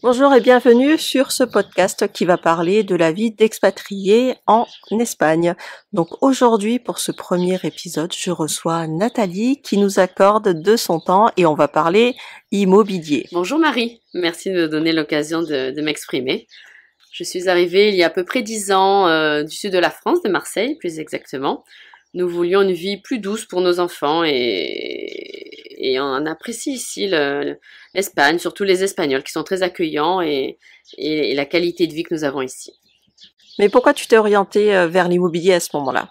Bonjour et bienvenue sur ce podcast qui va parler de la vie d'expatrié en Espagne. Donc aujourd'hui, pour ce premier épisode, je reçois Nathalie qui nous accorde de son temps et on va parler immobilier. Bonjour Marie, merci de me donner l'occasion de m'exprimer. Je suis arrivée il y a à peu près 10 ans du sud de la France, de Marseille plus exactement. Nous voulions une vie plus douce pour nos enfants et on apprécie ici l'Espagne, surtout les Espagnols qui sont très accueillants et la qualité de vie que nous avons ici. Mais pourquoi tu t'es orientée vers l'immobilier à ce moment-là?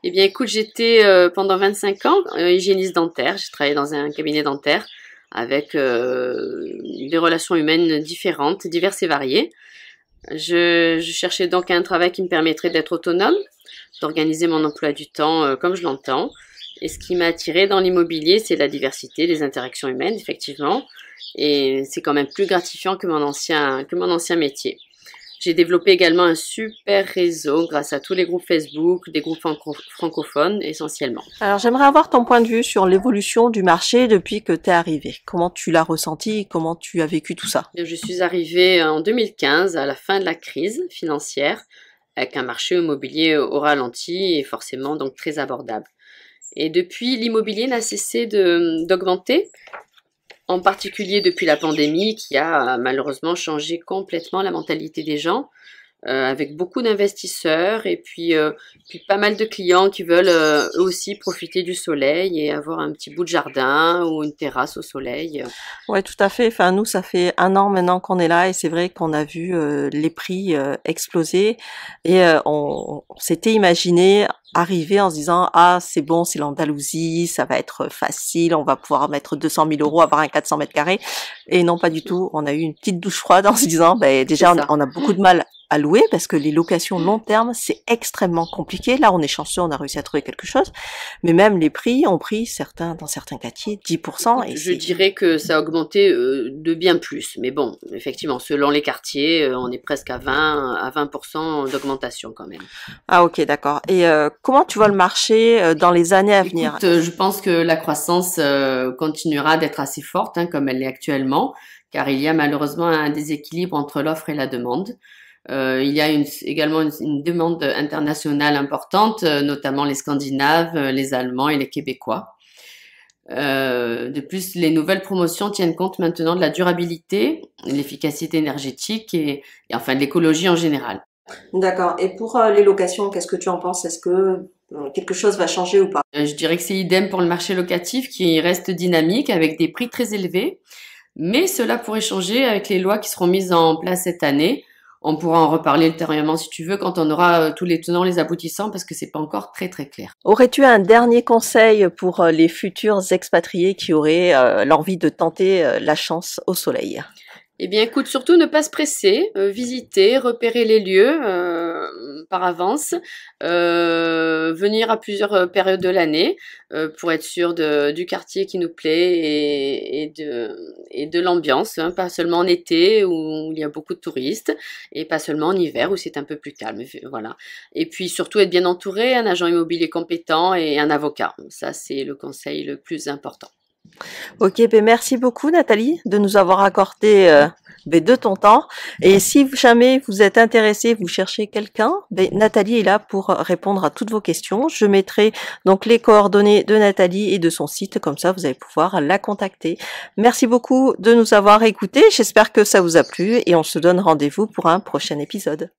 Eh bien écoute, j'étais pendant 25 ans hygiéniste dentaire, j'ai travaillé dans un cabinet dentaire avec des relations humaines différentes, diverses et variées. Je cherchais donc un travail qui me permettrait d'être autonome, d'organiser mon emploi du temps comme je l'entends. Et ce qui m'a attirée dans l'immobilier, c'est la diversité, les interactions humaines, effectivement. Et c'est quand même plus gratifiant que mon ancien métier. J'ai développé également un super réseau grâce à tous les groupes Facebook, des groupes francophones essentiellement. Alors j'aimerais avoir ton point de vue sur l'évolution du marché depuis que tu es arrivée. Comment tu l'as ressenti et comment tu as vécu tout ça? Je suis arrivée en 2015 à la fin de la crise financière avec un marché immobilier au ralenti et forcément donc très abordable. Et depuis, l'immobilier n'a cessé d'augmenter, en particulier depuis la pandémie qui a malheureusement changé complètement la mentalité des gens, avec beaucoup d'investisseurs et puis pas mal de clients qui veulent eux aussi profiter du soleil et avoir un petit bout de jardin ou une terrasse au soleil. Ouais, tout à fait. Enfin, nous, ça fait 1 an maintenant qu'on est là et c'est vrai qu'on a vu les prix exploser et on s'était imaginé arriver en se disant ah c'est bon, c'est l'Andalousie, ça va être facile, on va pouvoir mettre 200 000 €, avoir un 400 mètres carrés. Et non, pas du tout. On a eu une petite douche froide en se disant déjà on a beaucoup de mal à louer parce que les locations long terme c'est extrêmement compliqué. Là on est chanceux, on a réussi à trouver quelque chose, mais même les prix ont pris dans certains quartiers 10%. Et je dirais que ça a augmenté de bien plus, mais bon, effectivement, selon les quartiers, on est presque à 20% d'augmentation quand même. Ah ok, d'accord. Et comment tu vois le marché dans les années à venir? Écoute, je pense que la croissance continuera d'être assez forte, comme elle l'est actuellement, car il y a malheureusement un déséquilibre entre l'offre et la demande. Il y a également une demande internationale importante, notamment les Scandinaves, les Allemands et les Québécois. De plus, les nouvelles promotions tiennent compte maintenant de la durabilité, l'efficacité énergétique et enfin de l'écologie en général. D'accord. Et pour les locations, qu'est-ce que tu en penses? Est-ce que quelque chose va changer ou pas? Je dirais que c'est idem pour le marché locatif qui reste dynamique avec des prix très élevés, mais cela pourrait changer avec les lois qui seront mises en place cette année. On pourra en reparler ultérieurement si tu veux quand on aura tous les tenants, les aboutissants parce que c'est pas encore très très clair. Aurais-tu un dernier conseil pour les futurs expatriés qui auraient l'envie de tenter la chance au soleil? Eh bien, écoute, surtout ne pas se presser, visiter, repérer les lieux par avance, venir à plusieurs périodes de l'année pour être sûr du quartier qui nous plaît et de l'ambiance, pas seulement en été où il y a beaucoup de touristes et pas seulement en hiver où c'est un peu plus calme, voilà. Et puis surtout être bien entouré, un agent immobilier compétent et un avocat. Ça, c'est le conseil le plus important. Ok, merci beaucoup Nathalie de nous avoir accordé de ton temps. Et si jamais vous êtes intéressé, vous cherchez quelqu'un, Nathalie est là pour répondre à toutes vos questions. Je mettrai donc les coordonnées de Nathalie et de son site, comme ça vous allez pouvoir la contacter. Merci beaucoup de nous avoir écoutés, j'espère que ça vous a plu et on se donne rendez-vous pour un prochain épisode.